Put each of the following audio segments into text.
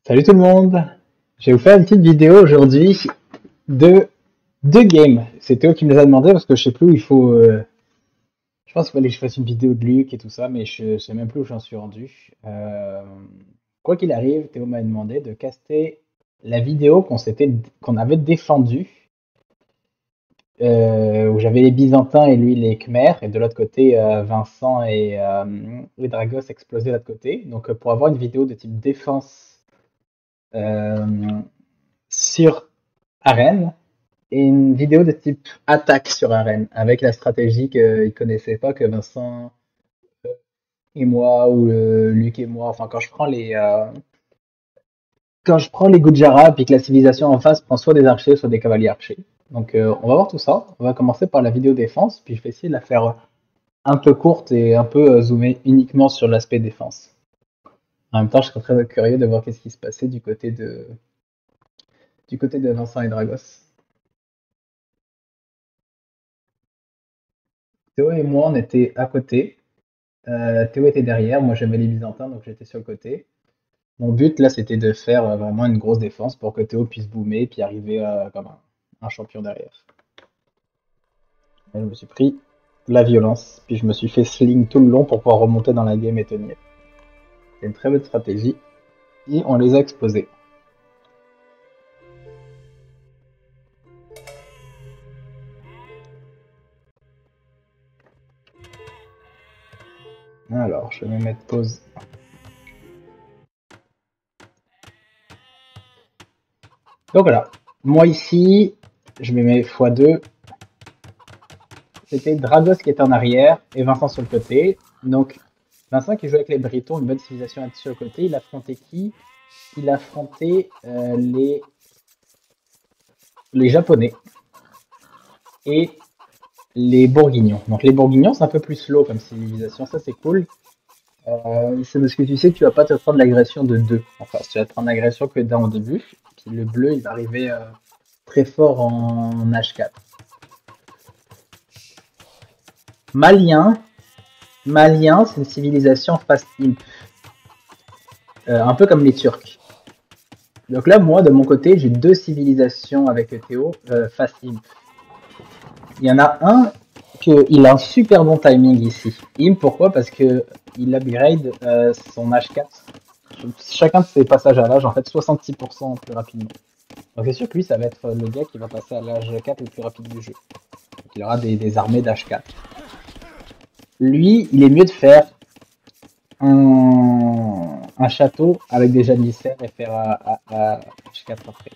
Salut tout le monde! Je vais vous faire une petite vidéo aujourd'hui de deux games. C'est Théo qui me les a demandé parce que je sais plus où il faut. Je pense qu'il fallait que je fasse une vidéo de Luc et tout ça, mais je sais même plus où j'en suis rendu. Quoi qu'il arrive, Théo m'a demandé de caster la vidéo qu'on avait défendue, où j'avais les Byzantins et lui les Khmers, et de l'autre côté Vincent et Dragos explosaient de l'autre côté. Donc pour avoir une vidéo de type défense euh, sur Arène et une vidéo de type attaque sur Arène avec la stratégie qu'ils connaissaient pas, que Vincent et moi ou Luc et moi. Enfin, quand je prends les Gujarat puis que la civilisation en face prend soit des archers, soit des cavaliers archers. Donc, on va voir tout ça. On va commencer par la vidéo défense, puis je vais essayer de la faire un peu courte et un peu zoomer uniquement sur l'aspect défense. En même temps, je serais très curieux de voir qu'est-ce qui se passait du côté de Vincent et Dragos. Théo et moi, on était à côté. Théo était derrière, moi j'avais les Byzantins, donc j'étais sur le côté. Mon but là, c'était de faire vraiment une grosse défense pour que Théo puisse boomer puis arriver comme un champion derrière. Et je me suis pris la violence, puis je me suis fait sling tout le long pour pouvoir remonter dans la game et tenir. C'est une très bonne stratégie. Et on les a exposés. Alors, je vais me mettre pause. Donc voilà. Moi ici, je me mets x2. C'était Dragos qui était en arrière et Vincent sur le côté. Donc Vincent qui jouait avec les Britons, une bonne civilisation sur le côté. Il affrontait qui? Il affrontait les Japonais et les Bourguignons. Donc les Bourguignons, c'est un peu plus slow comme civilisation, ça c'est cool. C'est parce que tu sais que tu vas pas te prendre l'agression de deux. Enfin, tu vas te prendre l'agression que d'un au début. Puis le bleu, il va arriver très fort en H4. Malien, c'est une civilisation fast imp. Un peu comme les Turcs. Donc là, moi, de mon côté, j'ai deux civilisations avec Théo fast imp. Il y en a un il a un super bon timing ici. Imp, pourquoi? Parce que il upgrade son H4. Chacun de ses passages à l'âge, en fait, 66% plus rapidement. Donc c'est sûr que lui, ça va être le gars qui va passer à l'âge 4 le plus rapide du jeu. Donc il aura des armées d'H4. Lui, il est mieux de faire un château avec des janissaires et faire H4 après.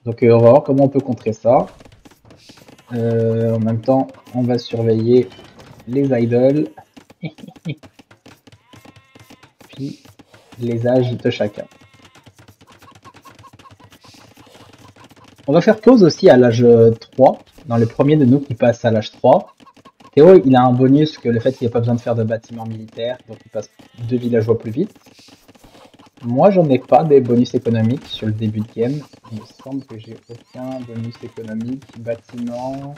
Donc on va voir comment on peut contrer ça. En même temps, on va surveiller les idoles. Puis les âges de chacun. On va faire pause aussi à l'âge 3, dans le premier de nous qui passe à l'âge 3. Théo, il a un bonus que le fait qu'il n'y a pas besoin de faire de bâtiments militaires, donc il passe 2 villageois plus vite. Moi, j'en ai pas des bonus économiques sur le début de game. Il me semble que j'ai aucun bonus économique. Bâtiment.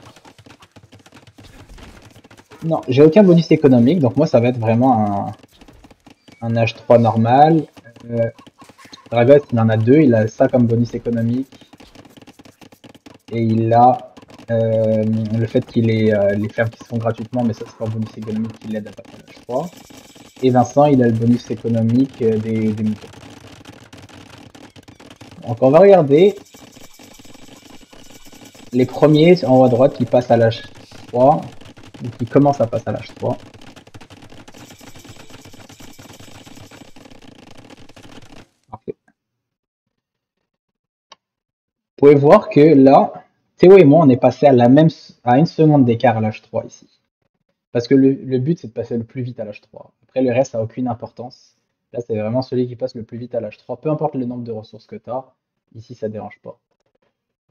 Non, j'ai aucun bonus économique, donc moi ça va être vraiment un H3 normal. Dragos, il en a deux, il a ça comme bonus économique. Et il a le fait qu'il ait les fermes qui se font gratuitement, mais ça c'est pas un bonus économique qui l'aide à passer à l'H3. Et Vincent, il a le bonus économique des moutons. Donc on va regarder les premiers en haut à droite qui passent à l'H3, qui commencent à passer à l'H3. Parfait. Vous pouvez voir que là, Théo et moi, on est passé à une seconde d'écart à l'H3 ici. Parce que le but, c'est de passer le plus vite à l'H3. Après, le reste, ça n'a aucune importance. Là, c'est vraiment celui qui passe le plus vite à l'H3. Peu importe le nombre de ressources que tu as, ici, ça ne dérange pas.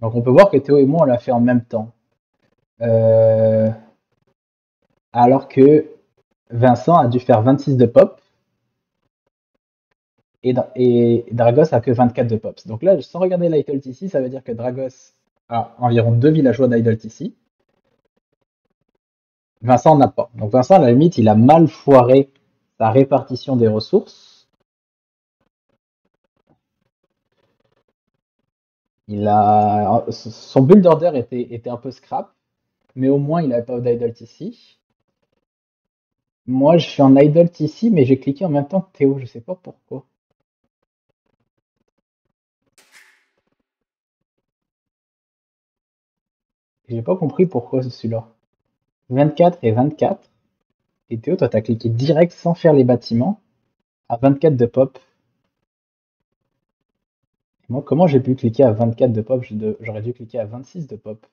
Donc, on peut voir que Théo et moi, on l'a fait en même temps. Alors que Vincent a dû faire 26 de pop. Et Dragos a que 24 de pops. Donc là, sans regarder l'idle ici, ça veut dire que Dragos a environ 2 villageois d'idle ici. Vincent n'a pas. Donc Vincent, à la limite, il a mal foiré sa répartition des ressources. Son build order était un peu scrap, mais au moins il n'avait pas d'idle TC. Moi, je suis en idle TC, mais j'ai cliqué en même temps que Théo, je sais pas pourquoi. J'ai pas compris pourquoi celui-là. 24 et 24. Et Théo, toi, t'as cliqué direct sans faire les bâtiments à 24 de pop. Moi, comment j'ai pu cliquer à 24 de pop? J'aurais dû cliquer à 26 de pop.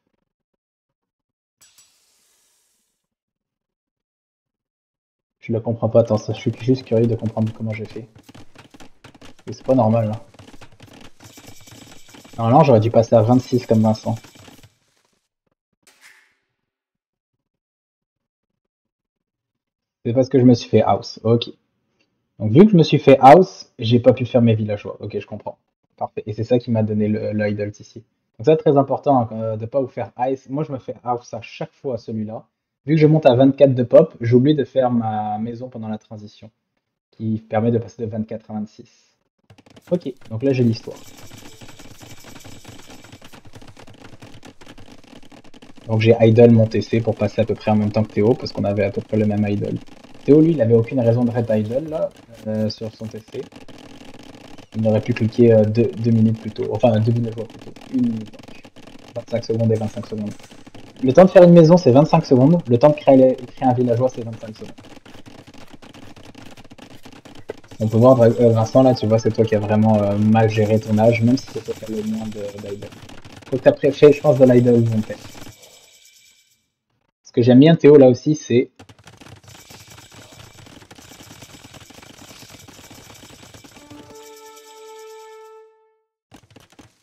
Je le comprends pas, attends, ça, je suis juste curieux de comprendre comment j'ai fait. C'est pas normal, là. Normalement, j'aurais dû passer à 26 comme Vincent. C'est parce que je me suis fait house. Ok. Donc, vu que je me suis fait house, j'ai pas pu faire mes villageois. Ok, je comprends. Parfait. Et c'est ça qui m'a donné le idle ici. Donc, ça, très important hein, de pas vous faire ice. Moi, je me fais house à chaque fois à celui-là. Vu que je monte à 24 de pop, j'oublie de faire ma maison pendant la transition, qui permet de passer de 24 à 26. Ok, donc là, j'ai l'histoire. Donc, j'ai idle mon TC pour passer à peu près en même temps que Théo, parce qu'on avait à peu près le même idle. Théo, lui, il avait aucune raison de red idle là, sur son TC. Il aurait pu cliquer 2 minutes plus tôt. Enfin, 2 minutes plus tôt. 1 minute donc. 25 secondes et 25 secondes. Le temps de faire une maison, c'est 25 secondes. Le temps de créer un villageois, c'est 25 secondes. On peut voir, Vincent, là, tu vois, c'est toi qui as vraiment mal géré ton âge, même si c'est toi qui as le moins d'idle. Faut que tu as préféré, je pense, de l'idle monter. Ce que j'aime bien, Théo, là aussi, c'est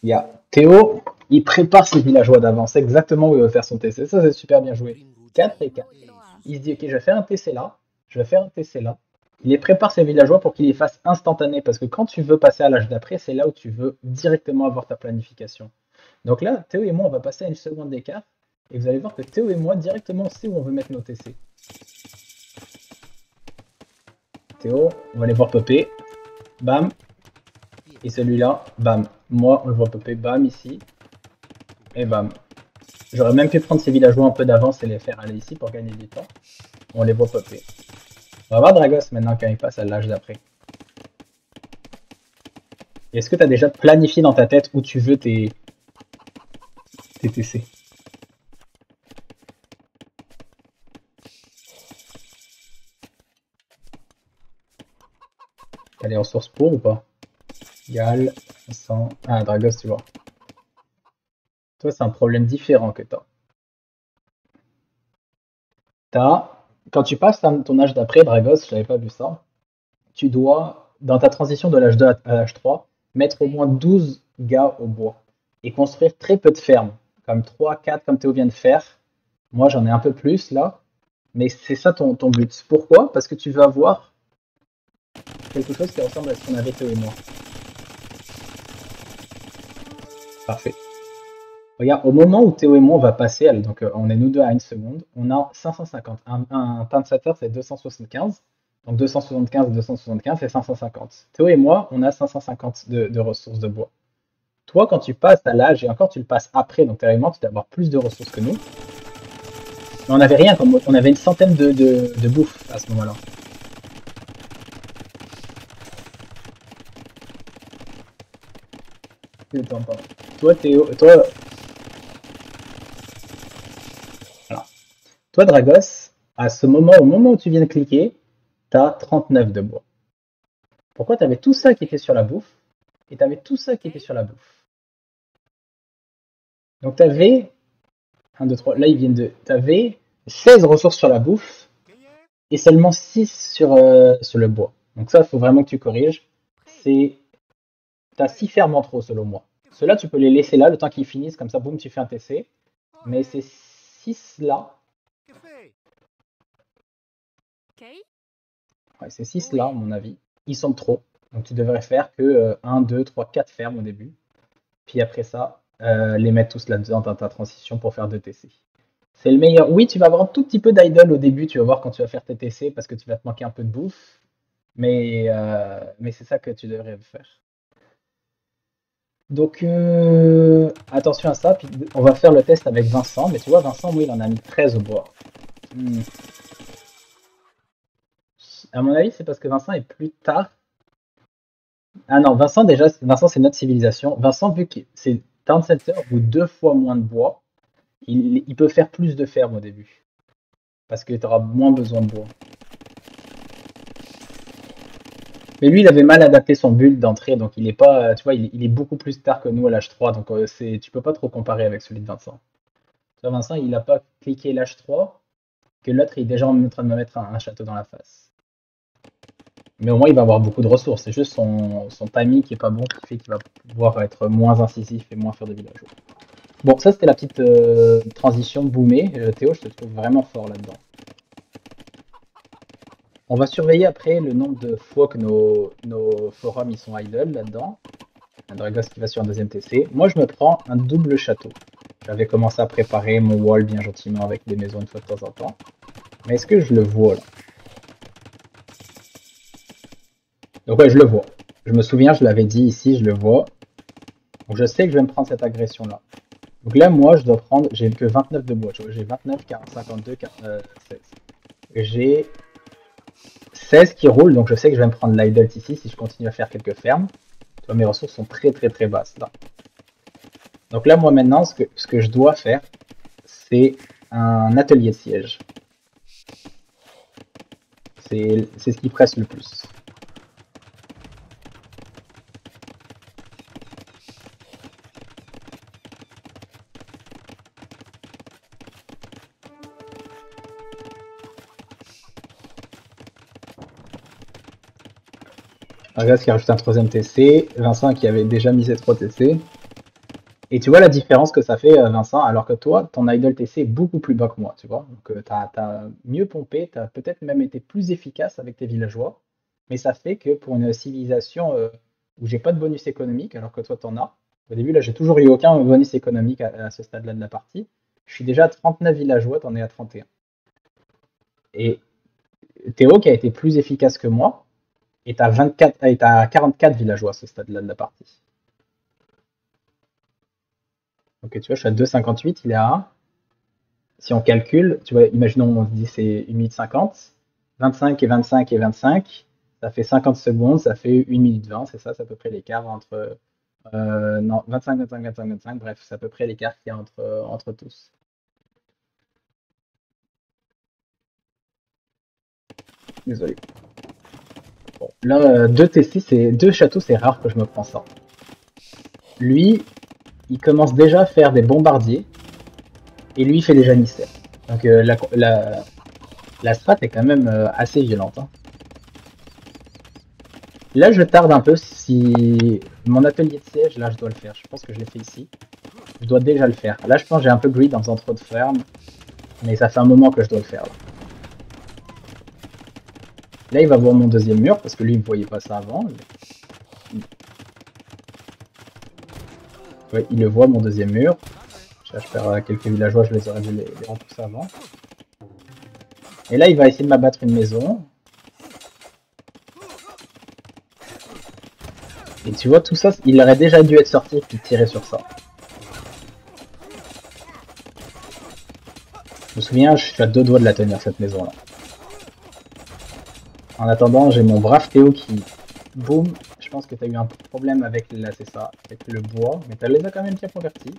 il y a Théo, il prépare ses villageois d'avance, exactement où il veut faire son TC. Ça, c'est super bien joué. 4 et 4. Il se dit, ok, je vais faire un TC là, je vais faire un TC là. Il les prépare ses villageois pour qu'il les fasse instantané, parce que quand tu veux passer à l'âge d'après, c'est là où tu veux directement avoir ta planification. Donc là, Théo et moi, on va passer à une seconde d'écart, et vous allez voir que Théo et moi, directement, on sait où on veut mettre nos TC. Théo, on va les voir popper. Bam. Et celui-là, bam. Moi, on le voit popper, bam, ici. Et bam. J'aurais même pu prendre ces villageois un peu d'avance et les faire aller ici pour gagner du temps. On les voit popper. On va voir Dragos maintenant quand il passe à l'âge d'après. Est-ce que tu as déjà planifié dans ta tête où tu veux tes TC? T'as les ressources pour ou pas? Gal, 100. Ah, Dragos, tu vois. Toi, c'est un problème différent que t'as. Quand tu passes ton âge d'après, Dragos, je n'avais pas vu ça, tu dois, dans ta transition de l'âge 2 à l'âge 3, mettre au moins 12 gars au bois et construire très peu de fermes, comme 3, 4, comme Théo vient de faire. Moi, j'en ai un peu plus là, mais c'est ça ton but. Pourquoi? Parce que tu veux avoir quelque chose qui ressemble à ce qu'on avait Théo et moi. Parfait. Regarde, au moment où Théo et moi on va passer, allez, donc on est nous deux à 1 seconde, on a 550. Un pincetter c'est 275. Donc 275 et 275 c'est 550. Théo et moi, on a 550 de ressources de bois. Toi, quand tu passes à l'âge, et encore tu le passes après, donc théoriquement tu dois avoir plus de ressources que nous. Mais on n'avait rien, on avait une centaine de bouffe à ce moment-là. Toi, Théo, voilà. Toi, Dragos, à ce moment, au moment où tu viens de cliquer, tu as 39 de bois. Pourquoi tu avais tout ça qui était sur la bouffe et tu avais tout ça qui était sur la bouffe. Donc tu avais 1, 2, 3, là ils viennent de. Tu avais 16 ressources sur la bouffe et seulement 6 sur le bois. Donc ça, il faut vraiment que tu corriges. Tu as 6 fermes en trop selon moi. Ceux-là, tu peux les laisser là le temps qu'ils finissent, comme ça, boum, tu fais un TC. Mais ces 6 là. Ouais, ces 6 là, à mon avis, ils sont trop. Donc tu devrais faire que 1, 2, 3, 4 fermes au début. Puis après ça, les mettre tous là-dedans dans ta transition pour faire 2 TC. C'est le meilleur. Oui, tu vas avoir un tout petit peu d'idle au début, tu vas voir quand tu vas faire tes TC parce que tu vas te manquer un peu de bouffe. Mais c'est ça que tu devrais faire. Donc, attention à ça. Puis on va faire le test avec Vincent. Mais tu vois, Vincent, oui, il en a mis 13 au bois. Hmm. À mon avis, c'est parce que Vincent est plus tard. Ah non, Vincent, déjà, Vincent, c'est notre civilisation. Vincent, vu que c'est Town Center ou 2 fois moins de bois, il peut faire plus de fermes au début. Parce que tu auras moins besoin de bois. Mais lui, il avait mal adapté son build d'entrée, donc il est pas, tu vois, il est beaucoup plus tard que nous à l'âge 3, donc tu peux pas trop comparer avec celui de Vincent. Tu vois, Vincent, il a pas cliqué l'âge 3, que l'autre est déjà en train de me mettre un château dans la face. Mais au moins, il va avoir beaucoup de ressources. C'est juste son timing qui est pas bon, qui fait qu'il va pouvoir être moins incisif et moins faire de villageois. Bon, ça c'était la petite transition boomée. Théo, je te trouve vraiment fort là-dedans. On va surveiller après le nombre de fois que nos forums ils sont idle là-dedans. Un Dragos qui va sur un deuxième TC. Moi, je me prends un double château. J'avais commencé à préparer mon wall bien gentiment avec des maisons une fois de temps en temps. Mais est-ce que je le vois là? Donc ouais, je le vois. Je me souviens, je l'avais dit ici, je le vois. Donc je sais que je vais me prendre cette agression là. Donc là, moi, je dois prendre, j'ai que 29 de bois. J'ai 29, 40, 52, 16. J'ai 16 qui roulent, donc je sais que je vais me prendre l'idle ici si je continue à faire quelques fermes. Tu vois, mes ressources sont très très très basses là. Donc là, moi maintenant, ce que je dois faire, c'est un atelier de siège. C'est ce qui presse le plus. Regarde qui rajoute un troisième TC. Vincent qui avait déjà mis ses 3 TC. Et tu vois la différence que ça fait, Vincent, alors que toi, ton idle TC est beaucoup plus bas que moi, tu vois. Donc tu as mieux pompé, tu as peut-être même été plus efficace avec tes villageois. Mais ça fait que pour une civilisation où j'ai pas de bonus économique, alors que toi t'en as, au début là j'ai toujours eu aucun bonus économique à ce stade-là de la partie. Je suis déjà à 39 villageois, t'en es à 31. Et Théo qui a été plus efficace que moi est à 24, est à 44 villageois à ce stade-là de la partie. Donc tu vois, je suis à 2,58, il est à 1. Si on calcule, tu vois, imaginons on se dit c'est 1 minute 50, 25 et 25 et 25, ça fait 50 secondes, ça fait 1 minute 20, c'est ça, c'est à peu près l'écart entre non, 25, 25, 25, 25, bref, c'est à peu près l'écart qu'il y a entre tous. Désolé. Bon, là, 2 châteaux, c'est rare que je me prends ça. Lui, il commence déjà à faire des bombardiers, et lui, il fait des janissaires. Donc la strat est quand même assez violente. Hein. Là, je tarde un peu si mon atelier de siège, là, je dois le faire. Je pense que je l'ai fait ici. Je dois déjà le faire. Là, je pense que j'ai un peu greed en faisant trop de fermes, mais ça fait un moment que je dois le faire. Là, il va voir mon deuxième mur, parce que lui, il ne voyait pas ça avant. Ouais, il le voit, mon deuxième mur. Je perds quelques villageois, je les aurais dû les repousser avant. Et là, il va essayer de m'abattre une maison. Et tu vois, tout ça, il aurait déjà dû être sorti et puis tirer sur ça. Je me souviens, je suis à 2 doigts de la tenir, cette maison-là. En attendant, j'ai mon brave Théo qui... Boum. Je pense que tu as eu un problème avec, là, c'est ça, avec le bois. Mais tu les as quand même bien convertis.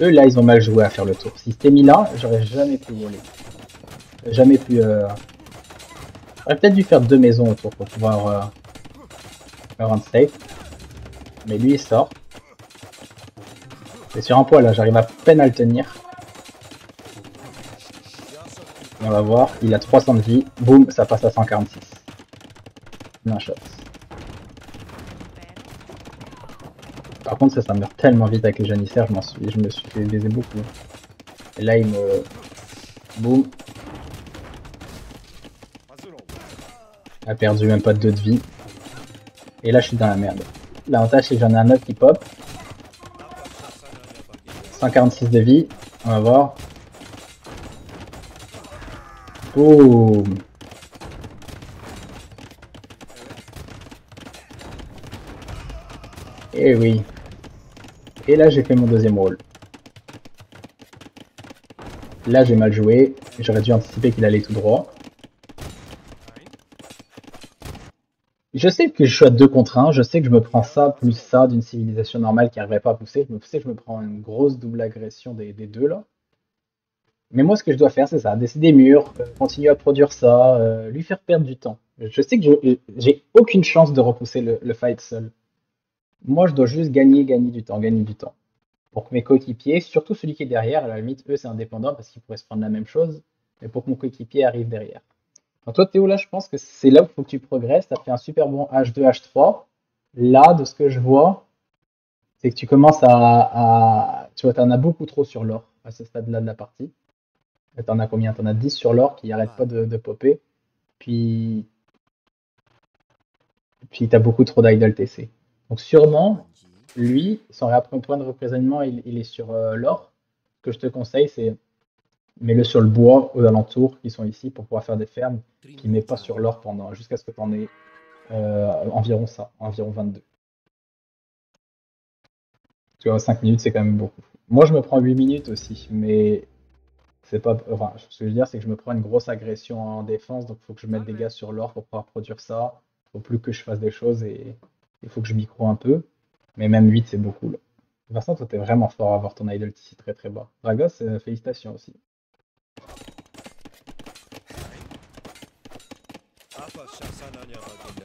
Eux, là, ils ont mal joué à faire le tour. Si c'était mis là, j'aurais jamais pu voler. Jamais pu... J'aurais peut-être dû faire 2 maisons autour pour pouvoir me rendre safe. Mais lui, il sort. C'est sur un poids, là. J'arrive à peine à le tenir. On va voir. Il a 300 de vie. Boum, ça passe à 146. Un shot. Par contre, ça meurt tellement vite avec les janissaires. Je me suis fait baiser beaucoup. Et là, il me... Boum. A perdu même pas de 2 de vie. Et là, je suis dans la merde. L'avantage, c'est que j'en ai un autre qui pop. 146 de vie. On va voir. Boum. Et oui. Et là, j'ai fait mon deuxième rôle. Là, j'ai mal joué. J'aurais dû anticiper qu'il allait tout droit. Je sais que je suis à 2 contre 1. Je sais que je me prends ça plus ça d'une civilisation normale qui n'arriverait pas à pousser. Je sais que je me prends une grosse double agression des deux là. Mais moi, ce que je dois faire, c'est ça. Décider murs, continuer à produire ça, lui faire perdre du temps. Je sais que j'ai aucune chance de repousser le fight seul. Moi, je dois juste gagner du temps, gagner du temps. Pour que mes coéquipiers, surtout celui qui est derrière, à la limite, eux, c'est indépendant parce qu'ils pourraient se prendre la même chose, mais pour que mon coéquipier arrive derrière. Alors toi, Théo, là, je pense que c'est là où il faut que tu progresses. Tu as fait un super bon H2, H3. Là, de ce que je vois, c'est que tu commences tu vois, tu en as beaucoup trop sur l'or à ce stade-là de la partie. T'en as combien? T'en as 10 sur l'or qui n'arrêtent pas de popper. Puis, t'as beaucoup trop d'idle TC. Donc sûrement, lui, son point de représentement, il est sur l'or. Ce que je te conseille, c'est mets-le sur le bois aux alentours qui sont ici pour pouvoir faire des fermes. Puis mets pas sur l'or jusqu'à ce que tu en aies environ ça, environ 22. Tu vois, 5 minutes, c'est quand même beaucoup. Moi, je me prends 8 minutes aussi, mais c'est pas. Enfin, ce que je veux dire, c'est que je me prends une grosse agression en défense, donc il faut que je mette des gaz sur l'or pour pouvoir produire ça. Il faut plus que je fasse des choses et il faut que je micro un peu. Mais même 8, c'est beaucoup là. Vincent, toi, t'es vraiment fort à avoir ton idle ici très très bas. Dragos, félicitations aussi.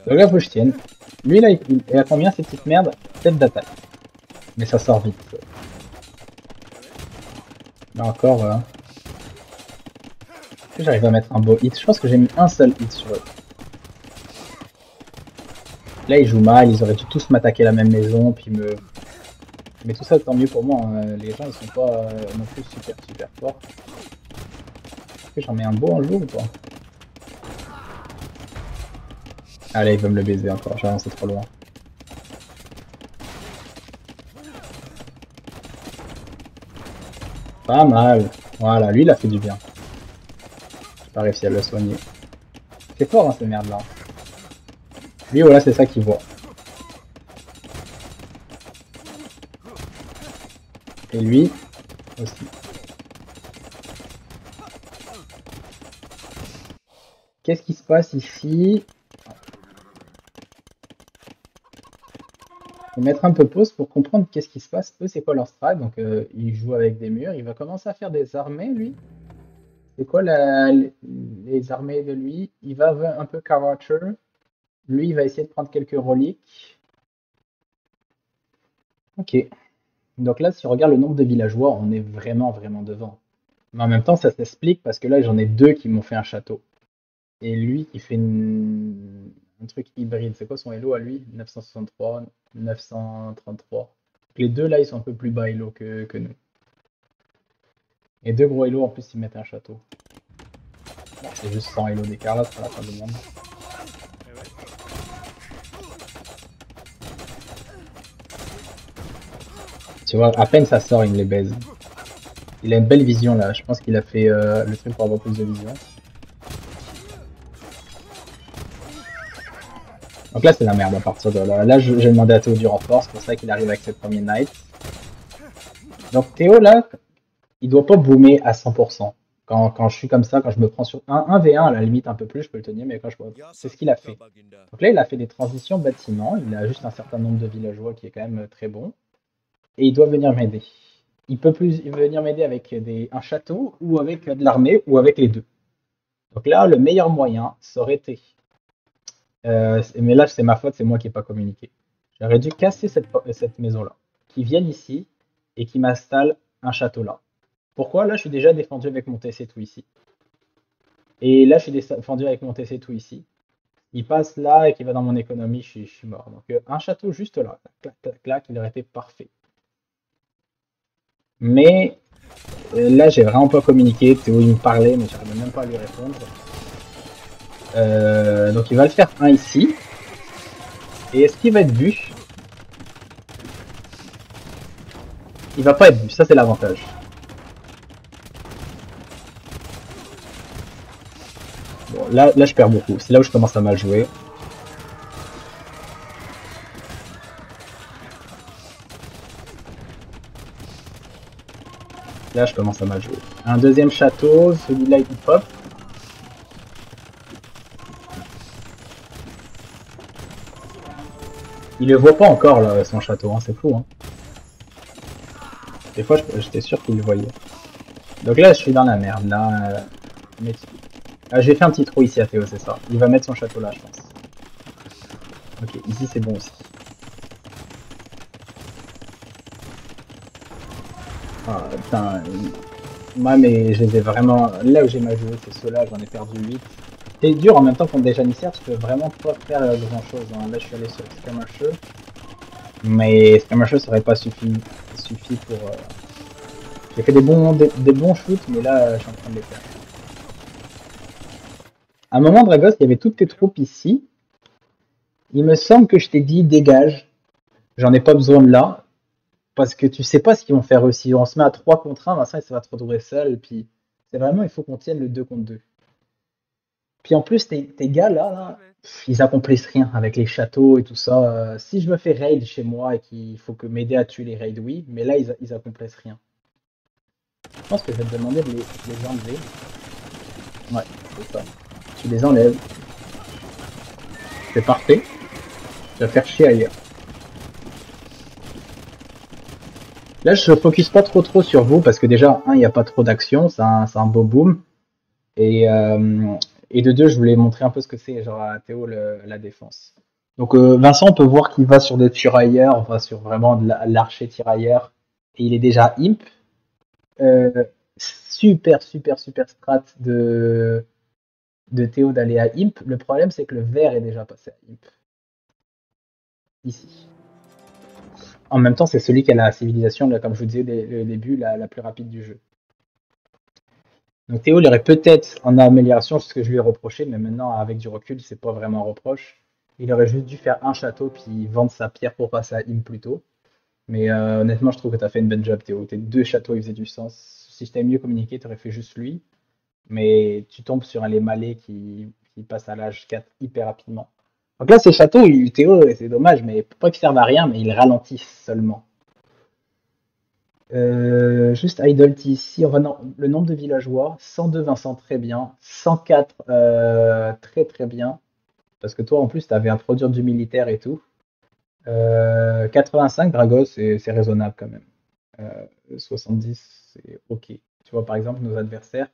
Donc là, faut que je tienne. Lui, là, il a combien ces petites merdes? 7 d'attaque. Mais ça sort vite. Là encore, est-ce que j'arrive à mettre un beau hit? Je pense que j'ai mis un seul hit sur eux. Là, ils jouent mal, ils auraient dû tous m'attaquer la même maison, puis me... Mais tout ça, tant mieux pour moi, hein. Les gens, ils sont pas non plus super super forts. Est-ce que j'en mets un beau en jeu ou pas? Allez, il va me le baiser encore, j'ai avancé trop loin. Pas mal. Voilà, lui, il a fait du bien. J'ai pas réussi à le soigner. C'est fort, hein, ces merdes-là. Lui, voilà, c'est ça qu'il voit. Et lui aussi. Qu'est-ce qui se passe ici? Je vais mettre un peu pause pour comprendre qu'est-ce qui se passe. Eux, c'est quoi leur strat? Donc, il joue avec des murs. Il va commencer à faire des armées, lui. C'est quoi les armées de lui? Il va un peu Karacher. Lui, il va essayer de prendre quelques reliques. Ok. Donc là, si on regarde le nombre de villageois, on est vraiment, vraiment devant. Mais en même temps, ça s'explique parce que là, j'en ai 2 qui m'ont fait un château. Et lui qui fait un truc hybride. C'est quoi son elo à lui? 963, 933. Donc les deux là, ils sont un peu plus bas elo que nous. Et 2 gros elo en plus, ils mettent un château. Bon, c'est juste 100 elo d'écart là, c'est la fin du monde. Tu vois, à peine ça sort, il me les baise. Il a une belle vision là. Je pense qu'il a fait le truc pour avoir plus de vision. Donc là, c'est la merde à partir de là. Là, j'ai demandé à Théo du renfort, c'est pour ça qu'il arrive avec ses premiers knights. Donc Théo, là, il doit pas boomer à 100%. Quand je suis comme ça, quand je me prends sur 1v1, à la limite un peu plus, je peux le tenir, mais quand je vois, c'est ce qu'il a fait. Donc là, il a fait des transitions bâtiments, il a juste un certain nombre de villageois qui est quand même très bon. Et il doit venir m'aider. Il peut plus venir m'aider avec un château, ou avec de l'armée, ou avec les deux. Donc là, le meilleur moyen, ça aurait été... mais là, c'est ma faute, c'est moi qui n'ai pas communiqué. J'aurais dû casser cette maison-là, qui vienne ici, et qui m'installe un château là. Pourquoi? Là, je suis déjà défendu avec mon TC tout ici. Et là, je suis défendu avec mon TC tout ici. Il passe là et qu'il va dans mon économie, je suis mort. Donc un château juste là, clac, clac, clac, il aurait été parfait. Mais là, j'ai vraiment pas communiqué. Théo, il me parlait, mais j'arrivais même pas à lui répondre. Donc il va le faire un ici. Et est-ce qu'il va être vu? Il va pas être vu, ça c'est l'avantage. Bon, là je perds beaucoup, c'est là où je commence à mal jouer. Là, je commence à mal jouer. Un deuxième château, celui-là il pop. Il le voit pas encore là, son château, hein, c'est fou. Hein. Des fois, j'étais sûr qu'il le voyait. Donc là, je suis dans la merde. Là, j'ai fait un petit trou ici à Théo, c'est ça. Il va mettre son château là, je pense. Ok, ici c'est bon aussi. Ah, putain. Moi, mais je les ai vraiment. Là où j'ai mal joué, c'est ceux-là, j'en ai perdu 8. C'est dur en même temps contre des janissaires, tu peux vraiment pas faire grand chose. Hein. Là, je suis allé sur Skirmisher. Mais Skirmisher ça aurait pas suffi pour. J'ai fait des bons shoots, mais là, je suis en train de les faire. À un moment, Dragos, il y avait toutes tes troupes ici. Il me semble que je t'ai dit dégage. J'en ai pas besoin de là. Parce que tu sais pas ce qu'ils vont faire aussi. On se met à 3 contre 1, Vincent, ça va te retrouver seul. Puis c'est vraiment, il faut qu'on tienne le 2 contre 2. Puis en plus, tes gars là, ils accomplissent rien avec les châteaux et tout ça. Si je me fais raid chez moi et qu'il faut que m'aider à tuer les raids, oui. Mais là, ils accomplissent rien. Je pense que je vais te demander de les enlever. Ouais, c'est ça. Tu les enlèves. C'est parfait. Tu vas faire chier ailleurs. Là, je focus pas trop sur vous parce que déjà, il n'y a pas trop d'action, c'est un beau boom. Et de deux, je voulais montrer un peu ce que c'est, genre à Théo, la défense. Donc Vincent, on peut voir qu'il va sur des tirailleurs, enfin sur vraiment de l'archer tirailleur. Et il est déjà imp. Super strat de Théo d'aller à imp. Le problème, c'est que le vert est déjà passé à imp. Ici. En même temps, c'est celui qui a la civilisation, là, comme je vous disais au début, la plus rapide du jeu. Donc Théo, il aurait peut-être en amélioration, ce que je lui ai reproché, mais maintenant, avec du recul, c'est pas vraiment un reproche. Il aurait juste dû faire un château, puis vendre sa pierre pour passer à Im plus tôt. Mais honnêtement, je trouve que tu as fait une bonne job, Théo. Tes 2 châteaux, ils faisaient du sens. Si je t'avais mieux communiqué, tu aurais fait juste lui. Mais tu tombes sur un les malais qui passe à l'âge 4 hyper rapidement. Donc là, ces châteaux, Théo, c'est dommage, mais pas qu'ils servent à rien, mais ils ralentissent seulement. Juste Idle ici, on va le nombre de villageois, 102 Vincent très bien, 104 très bien, parce que toi en plus tu avais introduire du militaire et tout. 85 Dragos c'est raisonnable quand même. 70 c'est ok. Tu vois par exemple nos adversaires,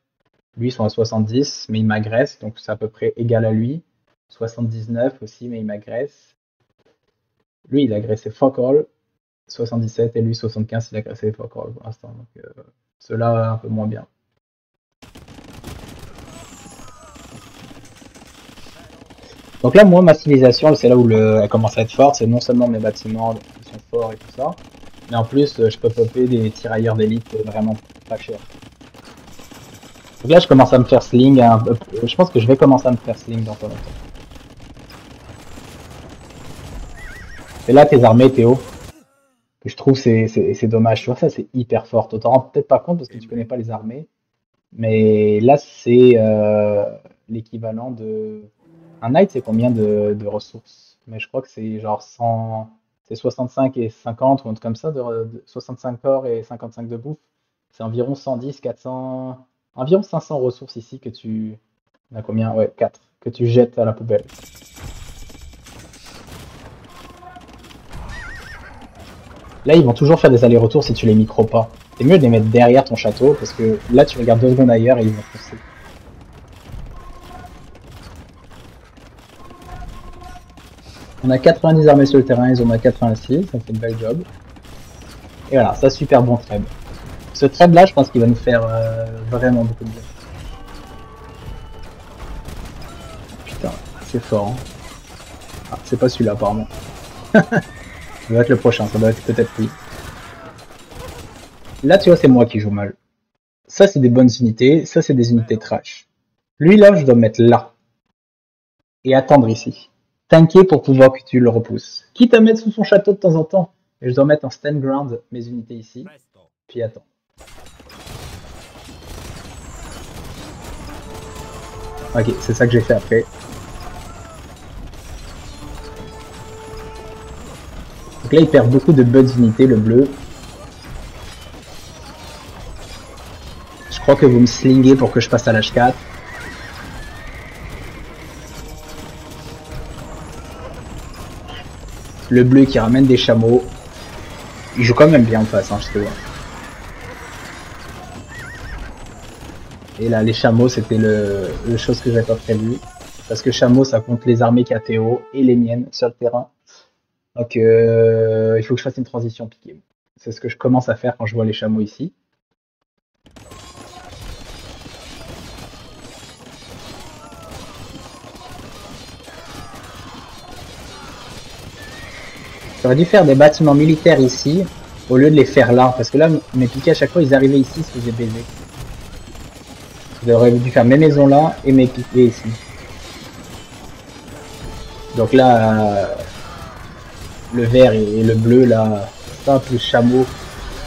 lui ils sont à 70 mais ils m'agressent, donc c'est à peu près égal à lui. 79 aussi mais il m'agresse. Lui il a agressé fuck all. 77 et lui 75 il a agressé fuck all pour l'instant. Donc ceux-là un peu moins bien. Donc là, moi, ma civilisation, c'est là où elle commence à être forte. C'est non seulement mes bâtiments qui sont forts et tout ça, mais en plus, je peux popper des tirailleurs d'élite vraiment pas chers. Donc là, je commence à me faire sling. Je pense que je vais commencer à me faire sling dans pas longtemps. Et là, tes armées, Théo, que je trouve c'est dommage. Tu vois, ça, c'est hyper fort. Tu t'en rends peut-être pas compte parce que tu connais pas les armées. Mais là, c'est l'équivalent de... Un knight, c'est combien de ressources? Mais je crois que c'est genre 100... C'est 65 et 50 ou un truc comme ça, 65 corps et 55 de bouffe. C'est environ 110, 400... Environ 500 ressources ici que tu... On a combien? Ouais, 4. Que tu jettes à la poubelle. Là, ils vont toujours faire des allers-retours si tu les micros pas. C'est mieux de les mettre derrière ton château parce que là, tu regardes 2 secondes ailleurs et ils vont foncer. On a 90 armées sur le terrain, ils en ont 86, ça fait une belle job. Et voilà, ça super bon trade. Ce trade là, je pense qu'il va nous faire vraiment beaucoup de bien. Putain, c'est fort. Hein. Ah, c'est pas celui-là apparemment. Ça doit être le prochain, ça doit être peut-être lui. Là, tu vois, c'est moi qui joue mal. Ça, c'est des bonnes unités, ça, c'est des unités trash. Lui, là, je dois mettre là. Et attendre ici. Tanker pour pouvoir que tu le repousses. Quitte à mettre sous son château de temps en temps. Et je dois mettre en stand ground mes unités ici. Puis attends. Ok, c'est ça que j'ai fait après. Donc là, il perd beaucoup de bonnes unités, le bleu. crois que vous me slingez pour que je passe à l'âge 4. Le bleu qui ramène des chameaux. Il joue quand même bien en face, hein, je te vois. Et là, les chameaux, c'était le chose que j'avais pas prévu. Parce que chameaux, ça compte les armées KTO et les miennes sur le terrain. Donc, il faut que je fasse une transition piquée. C'est ce que je commence à faire quand je vois les chameaux ici. J'aurais dû faire des bâtiments militaires ici, au lieu de les faire là. Parce que là, mes piquets, à chaque fois, ils arrivaient ici, ce que j'ai baisé. J'aurais dû faire mes maisons là, et mes piquets ici. Donc là, le vert et le bleu, là, ça, plus chameau,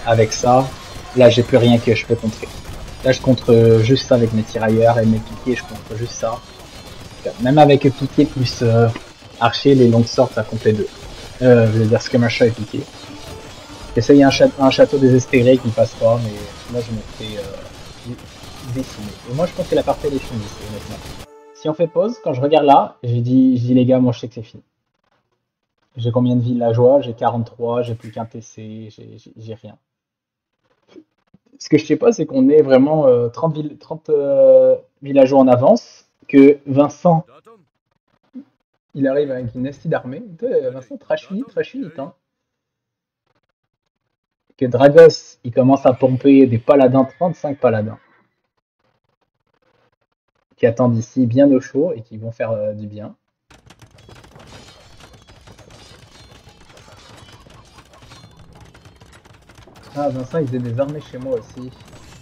avec ça. Là, j'ai plus rien que je peux contrer. Là, je contre juste ça avec mes tirailleurs, et mes piquets, je contre juste ça. Même avec piquet plus archer, les longues sortes, ça compte les deux. Je veux dire skirmisher et piqué. J'essaye un château désespéré qui passe pas, mais là je me fais décimer. Et moi je pense que la partie elle est finie, honnêtement. Si on fait pause, quand je regarde là, je dis les gars, moi je sais que c'est fini. J'ai combien de villageois? J'ai 43, j'ai plus qu'un TC, j'ai rien. Ce que je sais pas, c'est qu'on est vraiment 30 villageois en avance, que Vincent il arrive avec une estie d'armée. Vincent, trash vite, hein. Que Dragos, il commence à pomper des paladins, 35 paladins. Qui attendent ici bien au chaud et qui vont faire du bien. Ah, Vincent, il faisait des armées chez moi aussi.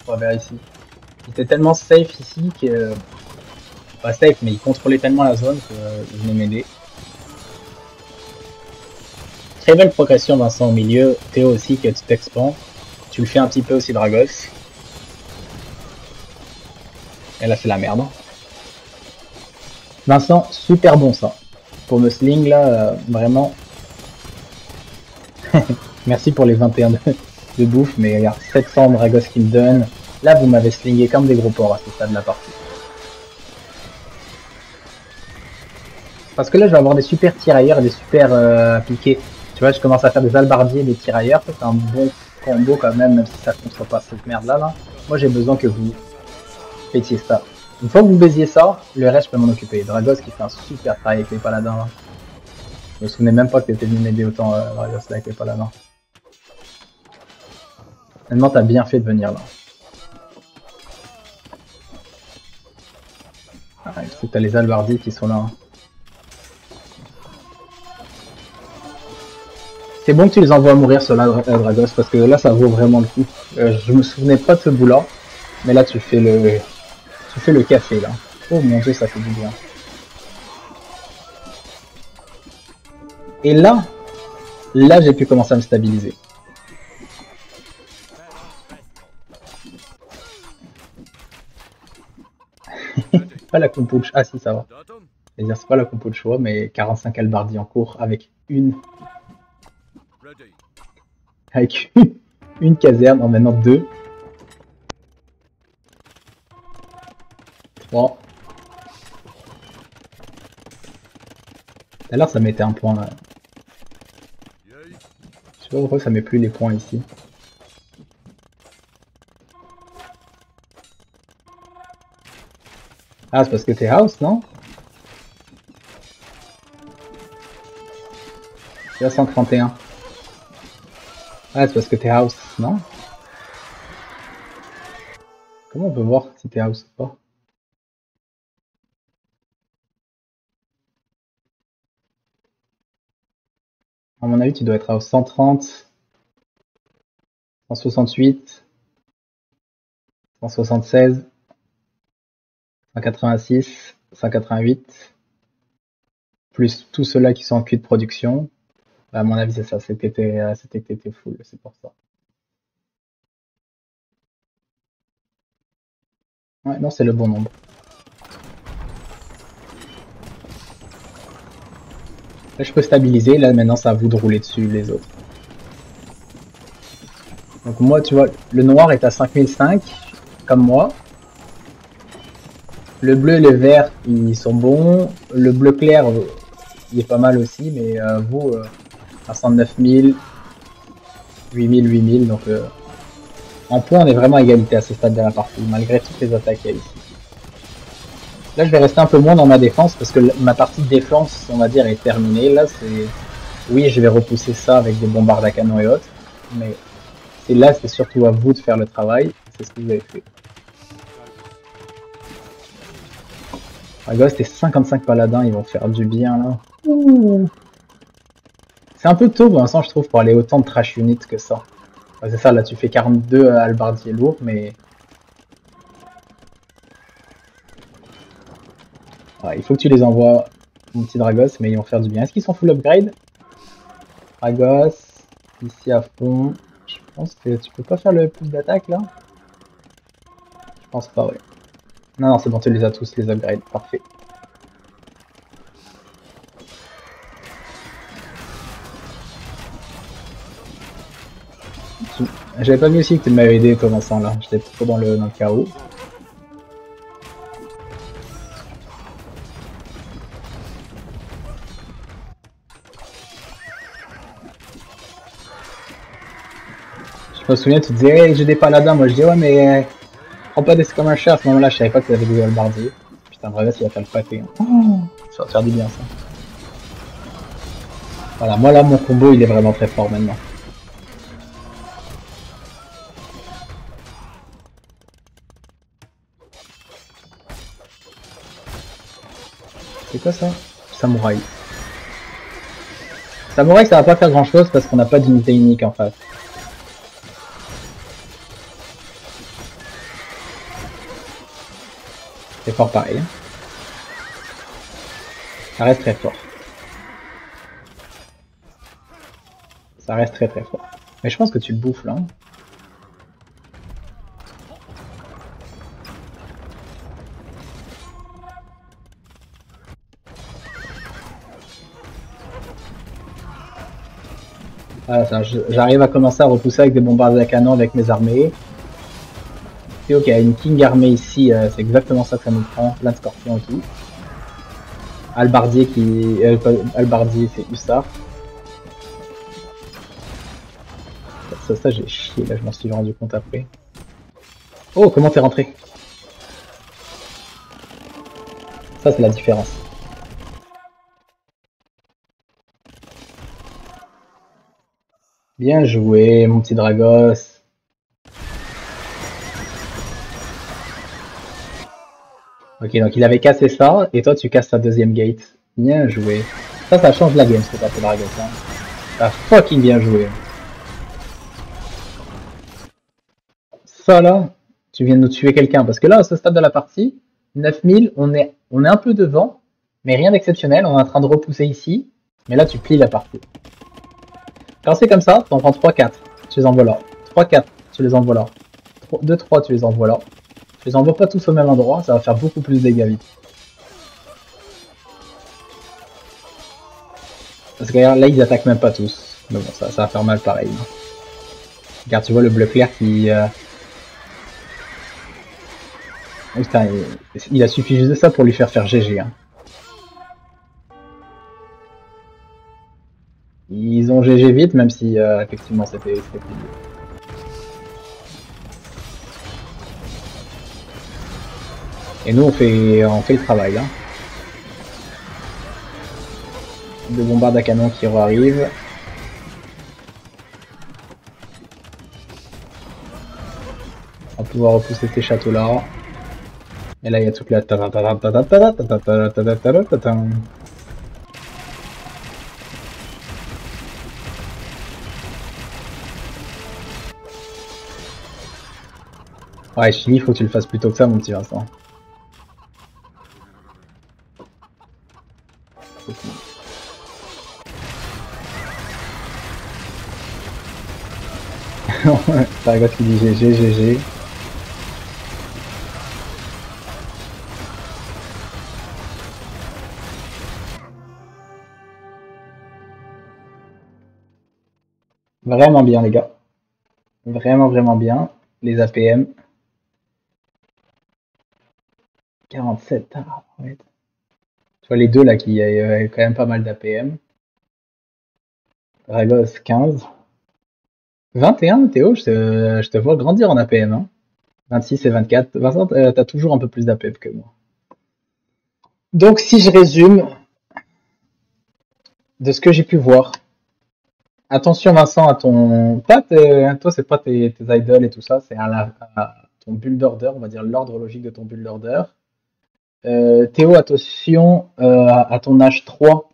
On va vers ici. Il était tellement safe ici que... Pas safe, mais il contrôlait tellement la zone qu'il venait m'aider. Très belle progression Vincent au milieu, Théo aussi que tu t'expands. Tu le fais un petit peu aussi Dragos. Et là c'est la merde. Vincent, super bon ça. Pour me sling là, vraiment. Merci pour les 21 de bouffe, mais regarde, 700 Dragos qu'il me donne. Là vous m'avez slingé comme des gros porcs à ce stade de la partie. Parce que là je vais avoir des super tirailleurs et des super piquets. Tu vois, je commence à faire des albardiers, des tirailleurs, c'est un bon combo quand même si ça contre pas cette merde là. Moi j'ai besoin que vous pétiez ça. Une fois que vous baisiez ça, le reste je peux m'en occuper. Dragos qui fait un super travail avec les paladins là. Je me souvenais même pas que t'étais venu m'aider autant Dragos là avec les paladins. Maintenant t'as bien fait de venir là. Ah, parce que t'as les albardiers qui sont là. Hein. C'est bon que tu les envoies mourir sur la Dragos parce que là ça vaut vraiment le coup. Je me souvenais pas de ce bout là, mais là tu fais le café là. Oh mon dieu, ça fait du bien. Et là j'ai pu commencer à me stabiliser. Pas la compo de choix. Ah si, ça va. C'est pas la compo de choix, mais 45 albardiers en cours avec une caserne, en maintenant 2. 3. Tout à l'heure ça mettait un point là. Je sais pas pourquoi ça met plus les points ici. Ah, c'est parce que t'es house, non? Il y a 131. Ah, c'est parce que t'es house, non? Comment on peut voir si t'es house ou pas? À mon avis, tu dois être house 130, 168, 176, 186, 188, plus tous ceux-là qui sont en queue de production. À mon avis, c'est ça, c'était que t'étais full, c'est pour ça. Ouais, non, c'est le bon nombre. Là, je peux stabiliser, là, maintenant, c'est à vous de rouler dessus, les autres. Donc moi, tu vois, le noir est à 5005, comme moi. Le bleu et le vert, ils sont bons. Le bleu clair, il est pas mal aussi, mais vous, 509 000, 8000, 8000, donc en points, on est vraiment à égalité à ce stade de la partie, malgré toutes les attaques qu'il y a ici. Là, je vais rester un peu moins dans ma défense, parce que ma partie de défense, on va dire, est terminée. Là, c'est... Oui, je vais repousser ça avec des bombardes à canon et autres, mais là, c'est surtout à vous de faire le travail, c'est ce que vous avez fait. Regarde, c'était 55 paladins, ils vont faire du bien, là. C'est un peu tôt pour l'instant, je trouve, pour aller autant de trash units que ça. Ouais, c'est ça, là, tu fais 42 halbardiers lourds, mais... Ouais, il faut que tu les envoies, mon petit Dragos, mais ils vont faire du bien. Est-ce qu'ils sont full upgrade? Dragos, ici à fond. Je pense que tu peux pas faire le plus d'attaque, là? Je pense pas, ouais. Non, non, c'est bon, tu les as tous, les upgrades. Parfait. J'avais pas vu aussi que tu m'avais aidé commençant là. J'étais trop dans le chaos. Je me souviens, tu disais, hey, j'ai des paladins. Moi, je dis, ouais, mais prends pas des comme un chat. À ce moment-là, je savais pas que tu avais des halbardiers. Putain, bref, il va faire le pâté. Hein. Oh, ça va te faire du bien, ça. Voilà, moi là, mon combo, il est vraiment très fort maintenant. C'est quoi ça? Samouraï. Samouraï, ça va pas faire grand chose parce qu'on n'a pas d'unité unique en face. C'est fort pareil. Ça reste très fort. Ça reste très très fort. Mais je pense que tu le bouffes là. Voilà, j'arrive à commencer à repousser avec des bombardes à canon avec mes armées. Et ok, une King armée ici, c'est exactement ça que ça nous prend. Plein de scorpions et tout. Albardier qui... Albardier, c'est Hussard. Ça j'ai chié, là, je m'en suis rendu compte après. Oh, comment t'es rentré? Ça, c'est la différence. Bien joué, mon petit Dragos. Ok, donc il avait cassé ça, et toi tu casses ta deuxième gate. Bien joué. Ça change la game ce que t'as fait Dragos. Hein. T'as fucking bien joué. Ça là, tu viens de nous tuer quelqu'un. Parce que là, à ce stade de la partie, 9000, on est un peu devant, mais rien d'exceptionnel. On est en train de repousser ici, mais là tu plies la partie. Quand c'est comme ça, t'en prends 3-4, tu les envoies là. 3-4, tu les envoies là. 2-3, tu les envoies là. Tu les envoies pas tous au même endroit, ça va faire beaucoup plus de dégâts vite. Parce que là, ils attaquent même pas tous. Mais bon, ça va faire mal pareil. Regarde, tu vois le bleu clair qui... Oh, putain, il a suffi juste de ça pour lui faire GG. Hein. Ils ont GG vite, même si effectivement c'était plus dur. Et nous, on fait le travail. Hein. Deux bombardes à canon qui arrivent. On va pouvoir repousser ces châteaux là. Et là il y a toute la... Ouais, Chili, faut que tu le fasses plus tôt que ça, mon petit Vincent. T'as un gars qui dit GG, GG. Vraiment bien, les gars. Vraiment, vraiment bien. Les APM. 47. Ah, ouais. Tu vois les deux là qui a quand même pas mal d'APM. Dragos 15. 21, Théo, je te vois grandir en APM. Hein. 26 et 24. Vincent, t'as toujours un peu plus d'APM que moi. Donc si je résume de ce que j'ai pu voir, attention Vincent à ton... toi c'est pas tes idoles et tout ça, c'est à ton build order, on va dire l'ordre logique de ton build order. Théo, attention à ton H3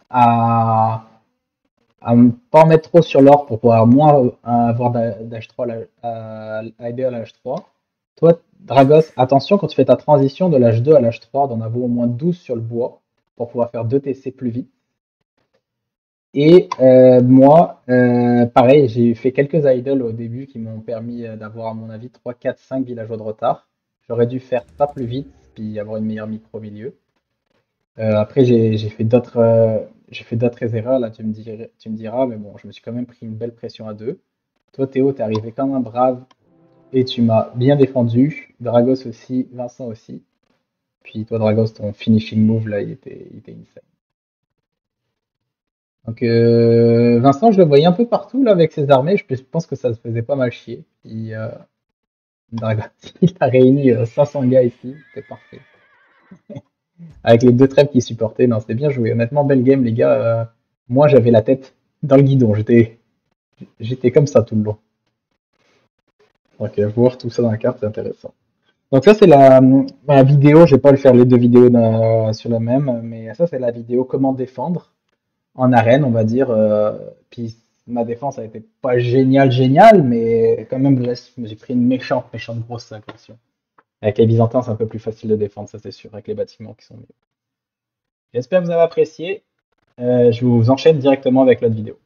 à ne pas en mettre trop sur l'or pour pouvoir moins avoir d'H3 à aider à l'H3. Toi, Dragos, attention quand tu fais ta transition de l'H2 à l'H3 d'en avoir au moins 12 sur le bois pour pouvoir faire 2 TC plus vite. Et moi, pareil, j'ai fait quelques idoles au début qui m'ont permis d'avoir, à mon avis, 3, 4, 5 villageois de retard. J'aurais dû faire ça plus vite, puis avoir une meilleure micro milieu. Après, j'ai fait d'autres erreurs, là, tu me diras, mais bon, je me suis quand même pris une belle pression à 2. Toi, Théo, t'es arrivé comme un brave et tu m'as bien défendu. Dragos aussi, Vincent aussi. Puis toi, Dragos, ton finishing move, là, il était insane. Donc, Vincent, je le voyais un peu partout, là, avec ses armées. Je pense que ça se faisait pas mal chier. Dragos, il a réuni 500 gars ici, c'était parfait. Avec les deux trèfles qui supportaient. Non, c'était bien joué. Honnêtement, belle game, les gars. Moi, j'avais la tête dans le guidon. J'étais comme ça tout le long. Donc, voir tout ça dans la carte, c'est intéressant. Donc, ça, c'est la vidéo. Je vais pas le faire les deux vidéos sur la même, mais ça, c'est la vidéo comment défendre en arène, on va dire. Puis, ma défense a été pas géniale, mais quand même, là, je me suis pris une méchante grosse agression. Avec les Byzantins, c'est un peu plus facile de défendre, ça c'est sûr, avec les bâtiments qui sont mieux. J'espère que vous avez apprécié. Je vous enchaîne directement avec l'autre vidéo.